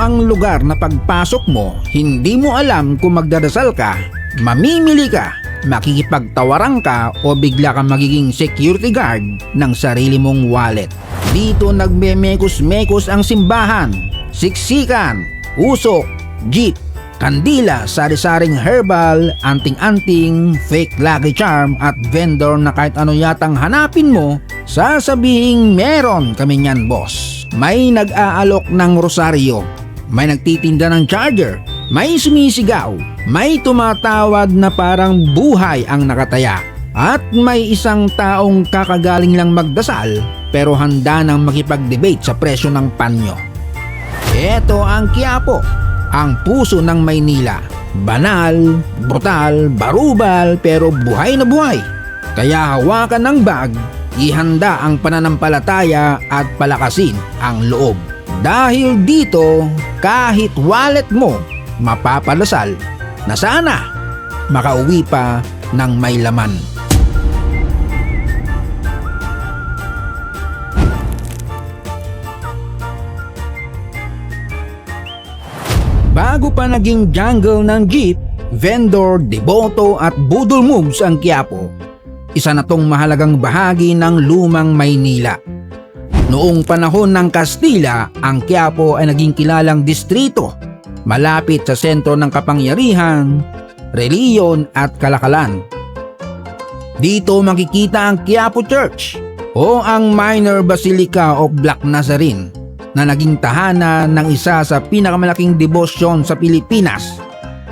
ang lugar na pagpasok mo, hindi mo alam kung magdadasal ka, mamimili ka, makikipagtawaran ka o bigla kang magiging security guard ng sarili mong wallet. Dito nagmemekos-mekos ang simbahan, siksikan, usok, jeep, kandila, sari-saring herbal, anting-anting, fake lucky charm at vendor na kahit ano yatang hanapin mo, sasabihing meron kami niyan, boss. May nag-aalok ng rosaryo, may nagtitinda ng charger, may sumisigaw, may tumatawad na parang buhay ang nakataya, at may isang taong kakagaling lang magdasal pero handa nang makipag-debate sa presyo ng panyo. Ito ang Quiapo, ang puso ng Maynila. Banal, brutal, barubal pero buhay na buhay. Kaya hawakan ng bag, ihanda ang pananampalataya at palakasin ang loob. Dahil dito, kahit wallet mo, mapapalasal na sana makauwi pa ng may laman. Bago pa naging jungle ng jeep, vendor, deboto at budol moves ang Quiapo, isa na tong mahalagang bahagi ng lumang Maynila. Noong panahon ng Kastila, ang Quiapo ay naging kilalang distrito, malapit sa sentro ng kapangyarihan, reliyon at kalakalan. Dito makikita ang Quiapo Church o ang Minor Basilica of Black Nazarene na naging tahanan ng isa sa pinakamalaking debosyon sa Pilipinas,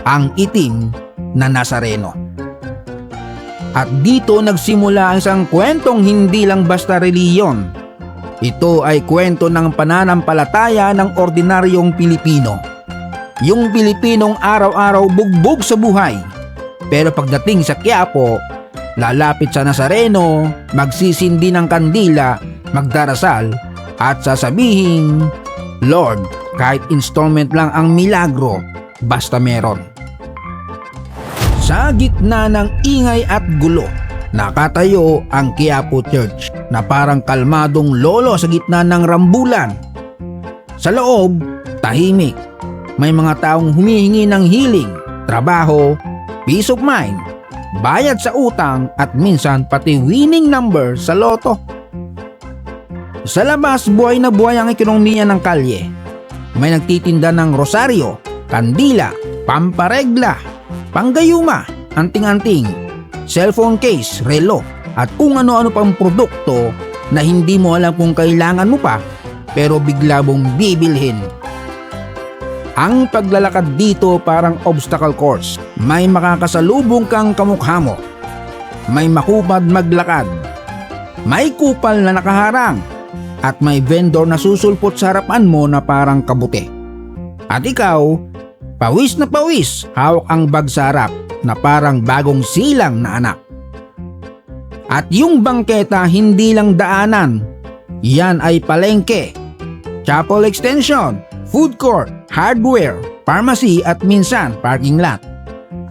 ang itim na Nazareno. At dito nagsimula ang isang kwentong hindi lang basta reliyon. Ito ay kwento ng pananampalataya ng ordinaryong Pilipino. Yung Pilipinong araw-araw bugbog sa buhay. Pero pagdating sa Quiapo, lalapit sa Nazareno, magsisindi ng kandila, magdarasal, at sasabihin, Lord, kahit installment lang ang milagro, basta meron. Sa gitna ng ingay at gulo, nakatayo ang Quiapo Church na parang kalmadong lolo sa gitna ng rambulan. Sa loob, tahimik. May mga taong humihingi ng healing, trabaho, peace of mind, bayad sa utang at minsan pati winning number sa loto. Sa labas, buhay na buhay ang ekonomiya ng kalye. May nagtitinda ng rosaryo, kandila, pamparegla, panggayuma, anting-anting, cellphone case, relo, at kung ano-ano pang produkto na hindi mo alam kung kailangan mo pa pero bigla mong bibilhin. Ang paglalakad dito parang obstacle course. May makakasalubong kang kamukha mo. May makupad maglakad. May kupal na nakaharang. At may vendor na susulpot sa harapan mo na parang kabuti. At ikaw, pawis na pawis, hawak ang bag sa harap na parang bagong silang na anak. At yung bangketa hindi lang daanan, yan ay palengke, chapel extension, food court, hardware, pharmacy at minsan parking lot.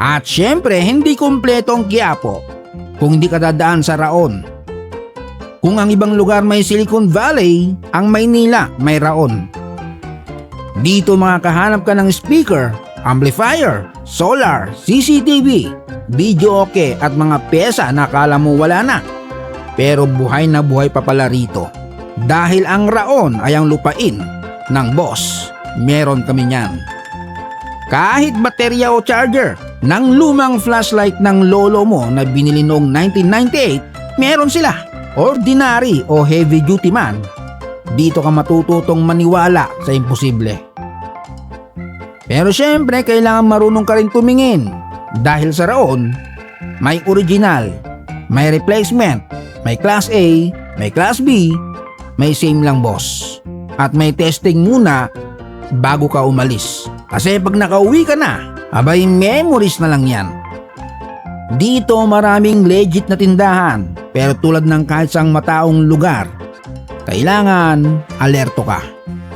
At syempre hindi kumpleto ang Quiapo kung hindi ka dadaan sa Raon. Kung ang ibang lugar may Silicon Valley, ang Maynila may Raon. Dito makakahanap ka ng speaker, amplifier, solar, CCTV, video okay at mga pyesa na akala mo wala na. Pero buhay na buhay pa pala rito. Dahil ang Raon ay ang lupain ng boss, meron kami niyan. Kahit baterya o charger ng lumang flashlight ng lolo mo na binili noong 1998, meron sila. Ordinary o heavy duty man, dito ka matututong maniwala sa imposible. Pero syempre kailangan marunong ka rin tumingin dahil sa Raon, may original, may replacement, may class A, may class B, may same lang boss. At may testing muna bago ka umalis. Kasi pag nakauwi ka na, abay memories na lang yan. Dito maraming legit na tindahan, pero tulad ng kahit saang mataong lugar, kailangan alerto ka.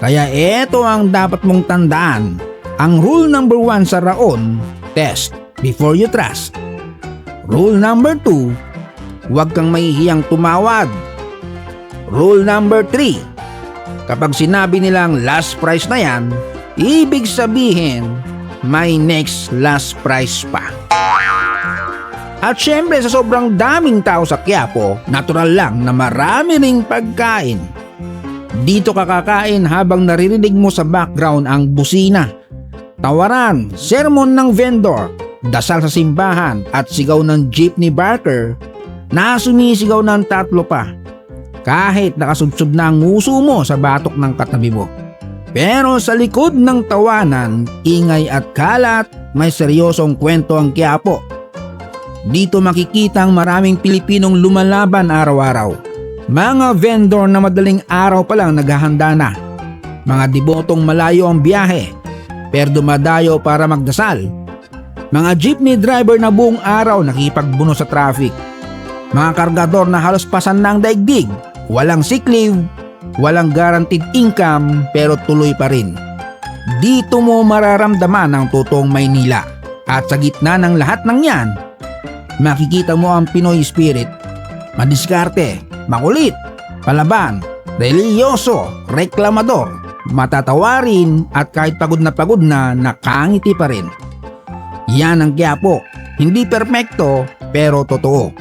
Kaya ito ang dapat mong tandaan. Ang rule number 1 sa Raon, test before you trust. Rule number 2, huwag kang mahihiyang tumawad. Rule number 3, kapag sinabi nilang last price na yan, Ibig sabihin, may next last price pa. At syempre sa sobrang daming tao sa Quiapo, natural lang na marami ring pagkain. Dito ka kakain habang naririnig mo sa background ang busina, tawaran, sermon ng vendor, dasal sa simbahan at sigaw ng jeepney barker na sumisigaw ng tatlo pa. Kahit nakasubsob na ang nguso mo sa batok ng katabi mo. Pero sa likod ng tawanan, ingay at kalat, may seryosong kwento ang Quiapo. Dito makikita ang maraming Pilipinong lumalaban araw-araw. Mga vendor na madaling araw pa lang naghahanda na. Mga debotong malayo ang biyahe, pero dumadayo para magdasal. Mga jeepney driver na buong araw nakipagbuno sa traffic. Mga kargador na halos pasan na ang daigdig, walang sick leave, walang guaranteed income pero tuloy pa rin. Dito mo mararamdaman ang totoong Maynila. At sa gitna ng lahat ng yan, makikita mo ang Pinoy spirit. Madiskarte, makulit, palaban, religyoso, reklamador, matatawarin at kahit pagod na nakangiti pa rin. Yan ang Quiapo. Hindi perpekto pero totoo.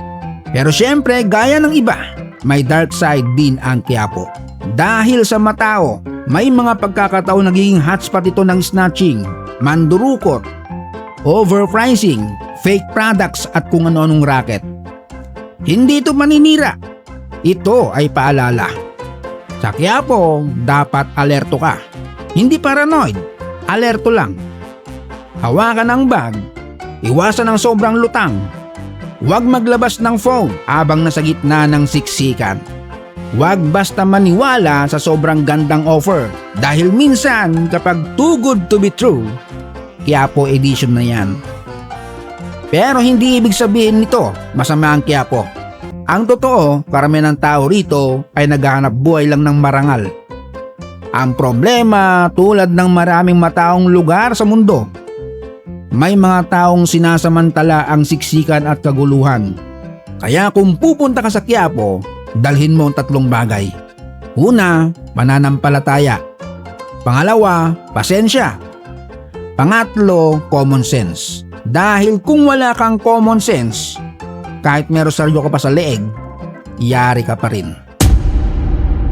Pero syempre gaya ng iba, may dark side din ang Quiapo. Dahil sa matao, may mga pagkakataon nagiging hotspot ito ng snatching, mandurukot, overpricing, fake products at kung ano-anong racket. Hindi ito maninira. Ito ay paalala. Sa Quiapo, dapat alerto ka. Hindi paranoid, alerto lang. Hawakan ang bag, iwasan ang sobrang lutang. Huwag maglabas ng phone habang nasa gitna ng siksikan. Huwag basta maniwala sa sobrang gandang offer dahil minsan kapag too good to be true, Quiapo edition na yan. Pero hindi ibig sabihin nito masama ang Quiapo. Ang totoo, karamihan ng tao rito ay naghahanap buhay lang ng marangal. Ang problema, tulad ng maraming mataong lugar sa mundo, may mga taong sinasamantala ang siksikan at kaguluhan. Kaya kung pupunta ka sa Quiapo, dalhin mo ang tatlong bagay. Una, pananampalataya. Pangalawa, pasensya. Pangatlo, common sense. Dahil kung wala kang common sense, kahit meron saryo ka pa sa leeg, yari ka pa rin.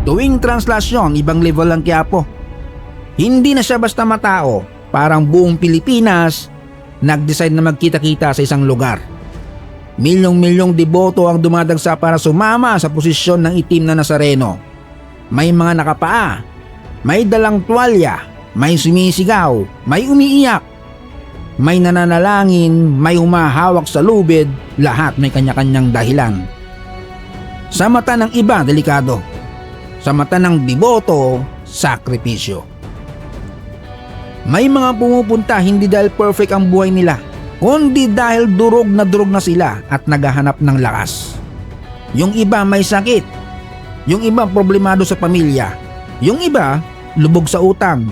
Tuwing translasyon, ibang level ang Quiapo. Hindi na siya basta matao, parang buong Pilipinas nag-decide na magkita-kita sa isang lugar. Milyong-milyong deboto ang dumadagsa para sumama sa posisyon ng itim na Nazareno. May mga nakapaa, may dalang tuwalya, may sumisigaw, may umiiyak, may nananalangin, may humahawak sa lubid, lahat may kanya-kanyang dahilan. Sa mata ng iba, delikado. Sa mata ng deboto, sakripisyo. May mga pumupunta hindi dahil perfect ang buhay nila, kundi dahil durog na sila at naghahanap ng lakas. Yung iba may sakit, yung iba problemado sa pamilya, yung iba lubog sa utang,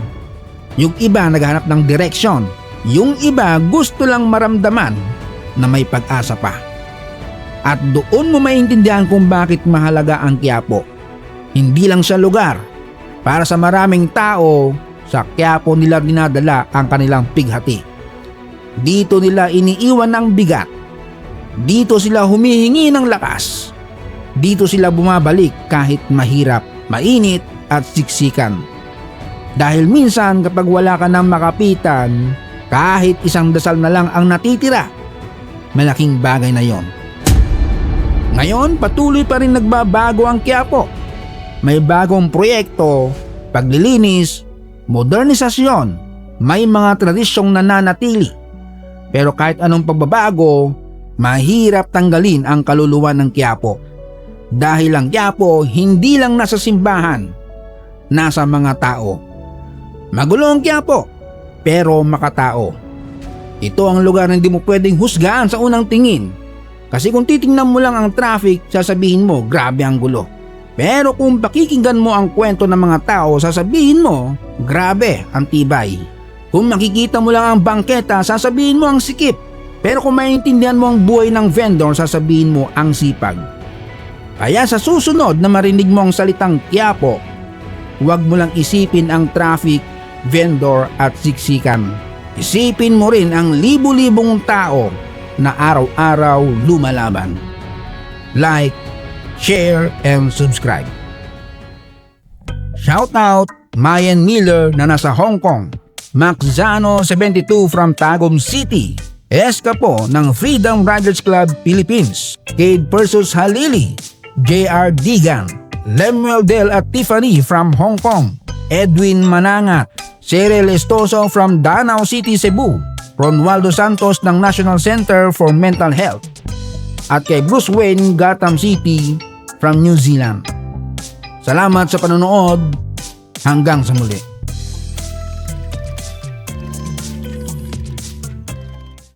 yung iba naghahanap ng direksyon, yung iba gusto lang maramdaman na may pag-asa pa. At doon mo maintindihan kung bakit mahalaga ang Quiapo. Hindi lang siya lugar. Para sa maraming tao, sa Quiapo nila dinadala ang kanilang pighati. Dito nila iniiwan ng bigat. Dito sila humihingi ng lakas. Dito sila bumabalik kahit mahirap, mainit at siksikan. Dahil minsan kapag wala ka nang makapitan, kahit isang dasal na lang ang natitira, malaking bagay na yon. Ngayon patuloy pa rin nagbabago ang Quiapo. May bagong proyekto, paglilinis, modernisasyon, may mga tradisyong nananatili. Pero kahit anong pagbabago, mahirap tanggalin ang kaluluwa ng Quiapo. Dahil ang Quiapo hindi lang nasa simbahan, nasa mga tao. Magulo ang Quiapo, pero makatao. Ito ang lugar na hindi mo pwedeng husgahan sa unang tingin. Kasi kung titingnan mo lang ang traffic, sasabihin mo, grabe ang gulo. Pero kung pakikinggan mo ang kwento ng mga tao, sasabihin mo, grabe ang tibay. Kung makikita mo lang ang bangketa, sasabihin mo ang sikip. Pero kung maintindihan mo ang buhay ng vendor, sasabihin mo ang sipag. Kaya sa susunod na marinig mo ang salitang Quiapo, huwag mo lang isipin ang traffic, vendor at siksikan. Isipin mo rin ang libu-libong tao na araw-araw lumalaban. Like, share, and subscribe. Shoutout Mayan Miller na nasa Hong Kong, Maxzano 72 from Tagum City, Escapo ng Freedom Riders Club Philippines, Cade Persus Halili, JR Digan, Lemuel Del at Tiffany from Hong Kong, Edwin Manangat, Cyril Estoso from Danau City, Cebu, Ronaldo Santos ng National Center for Mental Health, at kay Bruce Wayne, Gotham City from New Zealand. Salamat sa panonood. Hanggang sa muli.